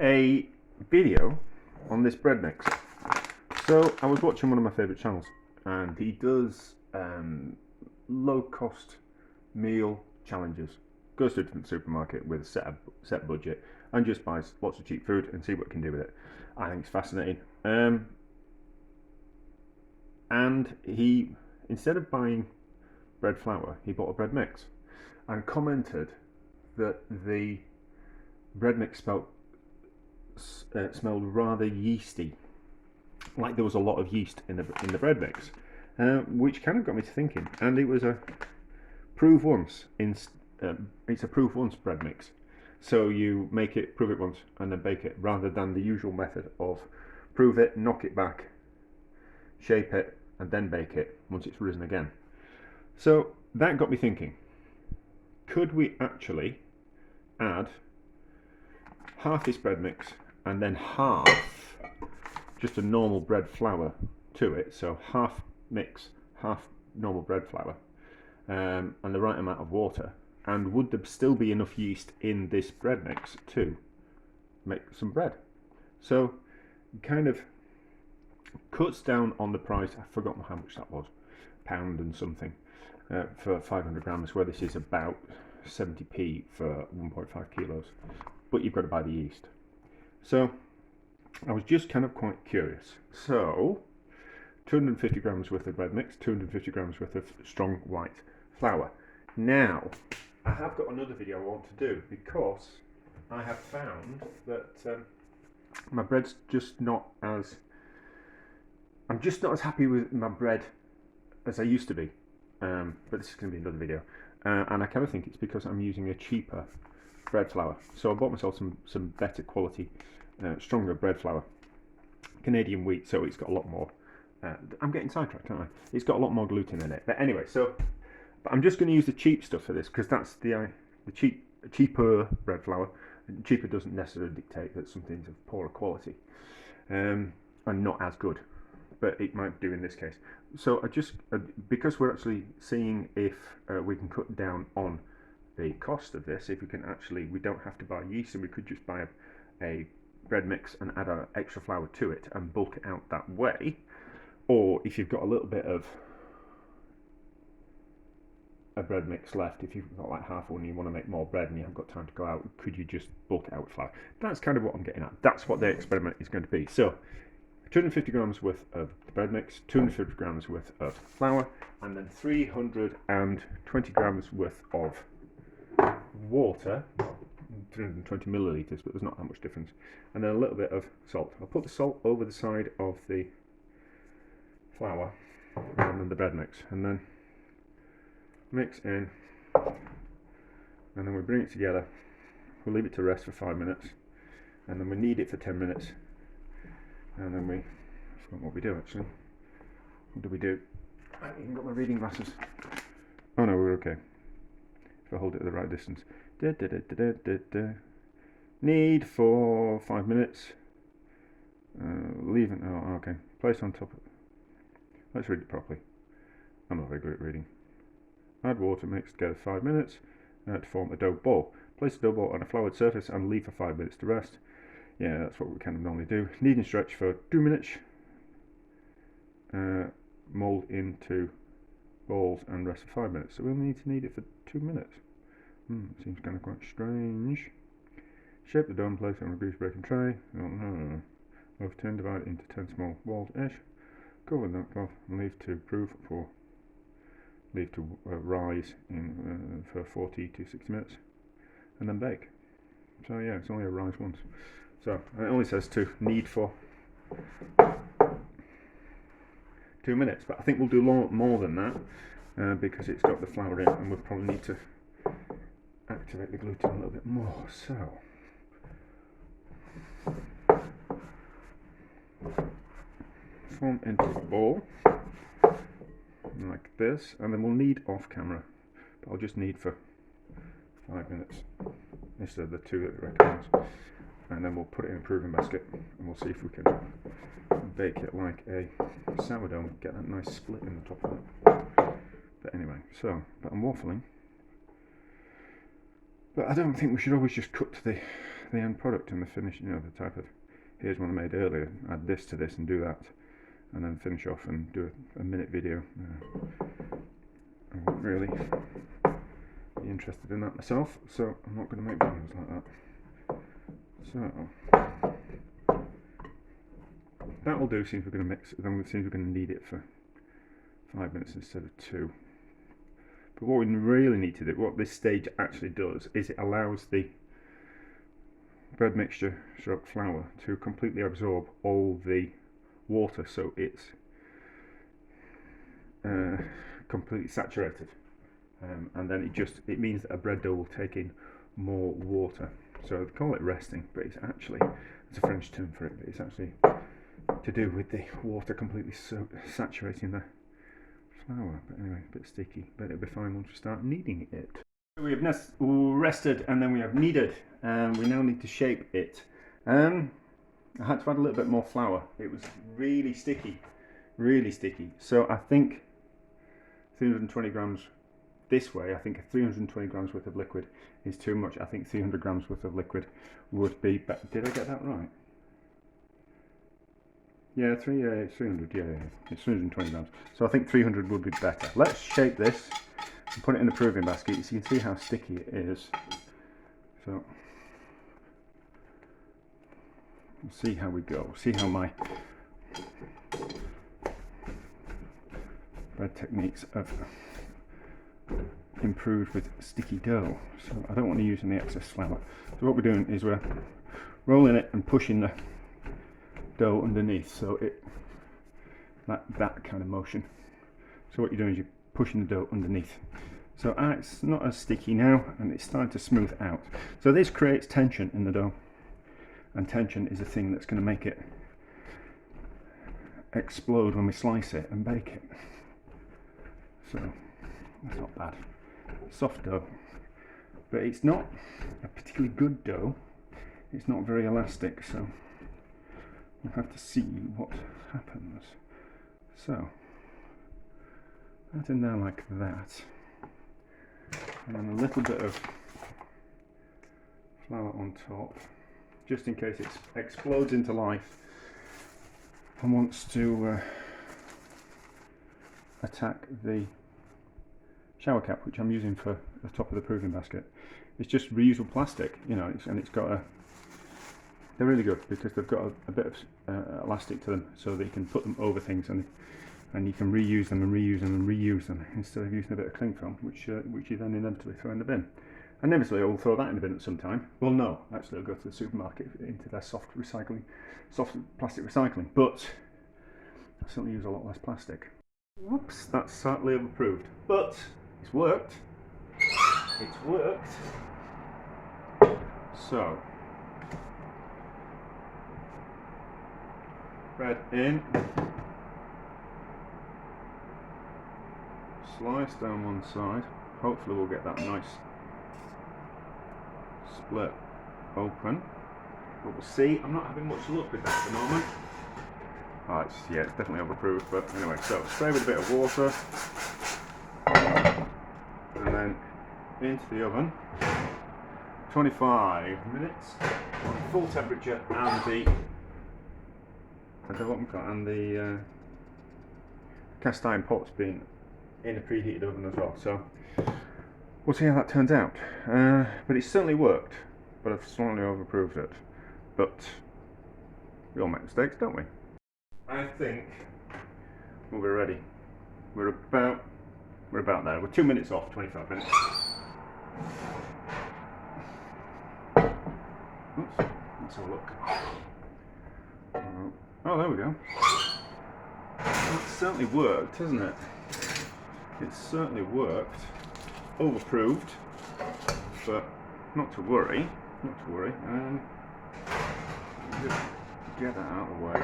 a video on this bread mix. So I was watching one of my favourite channels, and he does low cost meal challenges. Goes to a different supermarket with a set budget and just buys lots of cheap food and see what he can do with it. I think it's fascinating. And he, instead of buying bread flour, he bought a bread mix and commented that the bread mix smelled rather yeasty, like there was a lot of yeast in the bread mix, which kind of got me to thinking. And it was a prove once it's a prove once bread mix, so you make it, prove it once, and then bake it, rather than the usual method of prove it, knock it back, shape it, and then bake it once it's risen again. So that got me thinking, could we actually add half this bread mix and then half just a normal bread flour to it, so half mix, half normal bread flour, and the right amount of water, and would there still be enough yeast in this bread mix to make some bread? So kind of cuts down on the price. I've forgotten how much that was, £1 and something for 500 grams, where this is about 70p for 1.5 kilos, but you've got to buy the yeast. So I was just kind of quite curious. So 250 grams worth of bread mix, 250 grams worth of strong white flour. Now I have got another video I want to do, because I have found that my bread's just not as, I'm just not as happy with my bread as I used to be, but this is going to be another video, and I kind of think it's because I'm using a cheaper bread flour. So I bought myself some better quality, stronger bread flour, Canadian wheat, so it's got a lot more, I'm getting sidetracked, aren't I? It's got a lot more gluten in it. But anyway, but I'm just going to use the cheap stuff for this, because that's the cheaper bread flour. Cheaper doesn't necessarily dictate that something's of poorer quality, and not as good, but it might do in this case. So I just, because we're actually seeing if we can cut down on the cost of this, if we can actually, we don't have to buy yeast, and we could just buy a bread mix and add our extra flour to it and bulk it out that way. Or if you've got a little bit of a bread mix left, if you've got like half one and you want to make more bread and you haven't got time to go out, could you just bulk it out with flour? That's kind of what I'm getting at. That's what the experiment is going to be. So 250 grams worth of the bread mix, 250 grams worth of flour, and then 320 grams worth of water, 320 millilitres, but there's not that much difference, and then a little bit of salt. I'll put the salt over the side of the flour and then the bread mix, and then mix in, and then we bring it together. We'll leave it to rest for 5 minutes, and then we knead it for 10 minutes, and then I forgot what we do actually. What do we do? I haven't even got my reading glasses. Oh no, we're okay. If I hold it at the right distance. Knead for 5 minutes. Leave it. Oh, okay. Place on top of it. Let's read it properly. I'm not very good at reading. Add water, mix together 5 minutes to form a dough ball. Place the dough ball on a floured surface and leave for 5 minutes to rest. Yeah, that's what we kind of normally do. Knead and stretch for 2 minutes. Mould into balls and rest for 5 minutes. So we'll need to knead it for 2 minutes. Seems kind of quite strange. Shape the dough and place it on a grease baking tray. Over 10, divide it into 10 small balls-ish. Cover with that cloth and leave to rise in for 40 to 60 minutes, and then bake. So yeah, it's only a rise once. So it only says to knead for 2 minutes, but I think we'll do more than that, because it's got the flour in, and we'll probably need to activate the gluten a little bit more. So form into a ball like this, and then we'll knead off camera, but I'll just knead for 5 minutes instead of the 2 that it recommends, and then we'll put it in a proving basket and we'll see if we can bake it like a sourdough and get that nice split in the top of it. But anyway, but I'm waffling. But I don't think we should always just cut to the end product and the finish, you know, the type of, here's one I made earlier, add this to this and do that, and then finish off and do a minute video. I wouldn't really be interested in that myself, so I'm not going to make videos like that. So that will do. Seems we're going to mix, then it seems we're going to need it for 5 minutes instead of 2. But what we really need to do, what this stage actually does, is it allows the bread mixture stroke flour to completely absorb all the water, so it's completely saturated, and then it means that a bread dough will take in more water. So they call it resting, but it's actually, it's a French term for it, but it's actually to do with the water completely saturating the flour. But anyway, a bit sticky, but it'll be fine once we start kneading it. We have rested and then we have kneaded, and we now need to shape it. I had to add a little bit more flour. It was really sticky, so I think 320 grams this way. I think 320 grams worth of liquid is too much. I think 300 grams worth of liquid would be better. Did I get that right? Yeah, 300, yeah, it's 320 grams. So I think 300 would be better. Let's shape this and put it in the proving basket so you can see how sticky it is. So, we'll see how we go. See how my bread techniques have improved with sticky dough. So I don't want to use any excess flour. So what we're doing is we're rolling it and pushing the dough underneath, so it that kind of motion. So what you're doing is you're pushing the dough underneath. So it's not as sticky now, and it's starting to smooth out. So this creates tension in the dough, and tension is the thing that's going to make it explode when we slice it and bake it. So that's not bad. Soft dough, but it's not a particularly good dough. It's not very elastic, so we'll have to see what happens. So that in there like that, and then a little bit of flour on top, just in case it explodes into life and wants to attack the shower cap, which I'm using for the top of the proving basket. It's just reusable plastic, you know, and it's got a, they're really good because they've got a bit of elastic to them, so that you can put them over things, and you can reuse them and reuse them and reuse them instead of using a bit of cling film, which you then inevitably throw in the bin. And inevitably I will throw that in the bin at some time. Well, no, actually I'll go to the supermarket into their soft plastic recycling, but I certainly use a lot less plastic. Whoops, that's slightly overapproved, but it's worked. It's worked. So, bread in, slice down one side. Hopefully we'll get that nice split open, but we'll see. I'm not having much luck with that at the moment. Oh, it's definitely overapproved, but anyway, so spray with a bit of water and then into the oven. 25 minutes on full temperature, and the cast iron pot's been in a preheated oven as well, so we'll see how that turns out. But it certainly worked, but I've slightly overapproved it. But we all make mistakes, don't we? I think we'll be ready. We're about there. We're 2 minutes off, 25 minutes. Oops, let's have a look. Oh, there we go. Well, it certainly worked, hasn't it? It certainly worked. Overapproved, but not to worry. Not to worry. Just get that out of the way,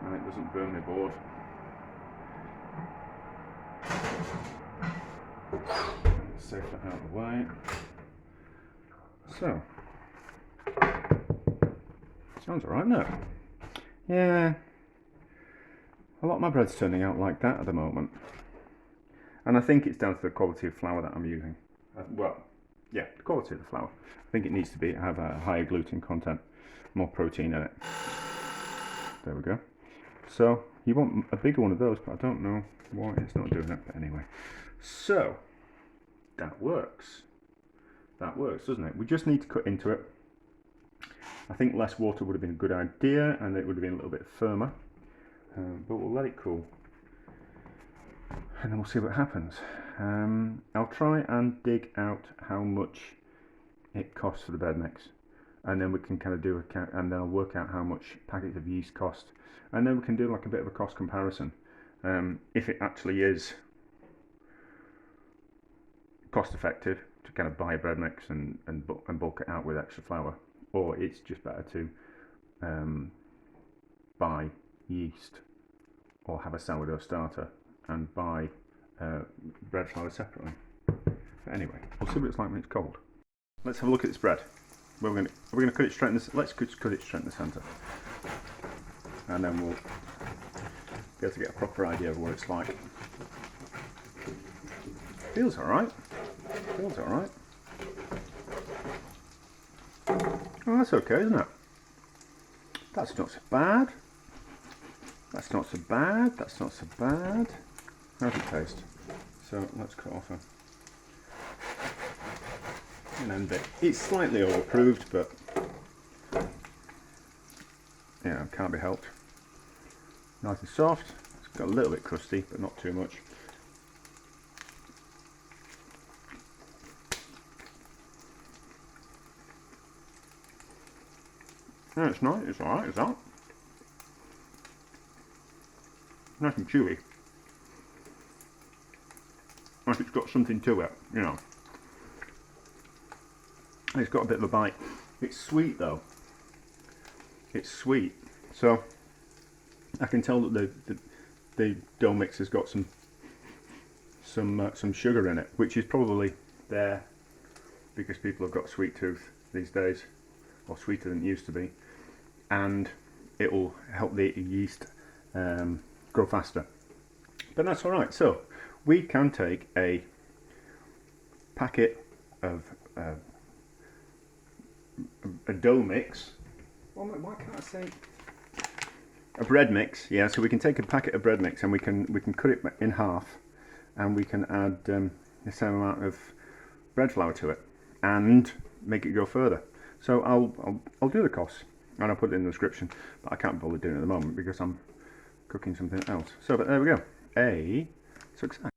and it doesn't burn my board. Safe that out of the way. So, sounds alright now. Yeah, a lot of my bread's turning out like that at the moment, and I think it's down to the quality of flour that I'm using. Well, yeah, the quality of the flour. I think it needs to have a higher gluten content, more protein in it. There we go. So you want a bigger one of those, but I don't know why it's not doing it. But anyway, so that works. That works, doesn't it? We just need to cut into it. I think less water would have been a good idea, and it would have been a little bit firmer. But we'll let it cool, and then we'll see what happens. I'll try and dig out how much it costs for the bread mix, and then we can kind of do a count, and then I'll work out how much packets of yeast cost, and then we can do like a bit of a cost comparison. If it actually is cost effective to kind of buy a bread mix and bulk it out with extra flour, or it's just better to buy yeast or have a sourdough starter and buy bread flour separately. But anyway, we'll see what it's like when it's cold. Let's have a look at this bread. We're going to cut it straight in this. Let's cut it straight in the centre, and then we'll be able to get a proper idea of what it's like. Feels all right. Feels all right. Oh, that's okay, isn't it? That's not so bad. That's not so bad. That's not so bad. How's it taste? So let's cut off an end bit. It's slightly overapproved, but yeah, can't be helped. Nice and soft. It's got a little bit crusty, but not too much. Yeah, it's nice. It's alright, is that? Nice and chewy. Like it's got something to it, you know. It's got a bit of a bite. It's sweet though. It's sweet. So I can tell that the dough mix has got some sugar in it, which is probably there because people have got a sweet tooth these days, or sweeter than it used to be, and it will help the yeast grow faster. But that's all right. So we can take a packet of a dough mix. Why can't I say a bread mix? Yeah, so we can take a packet of bread mix and we can cut it in half, and we can add the same amount of bread flour to it and make it go further. So I'll do the costs and I'll put it in the description, but I can't bother doing it at the moment because I'm cooking something else. So, but there we go. A success.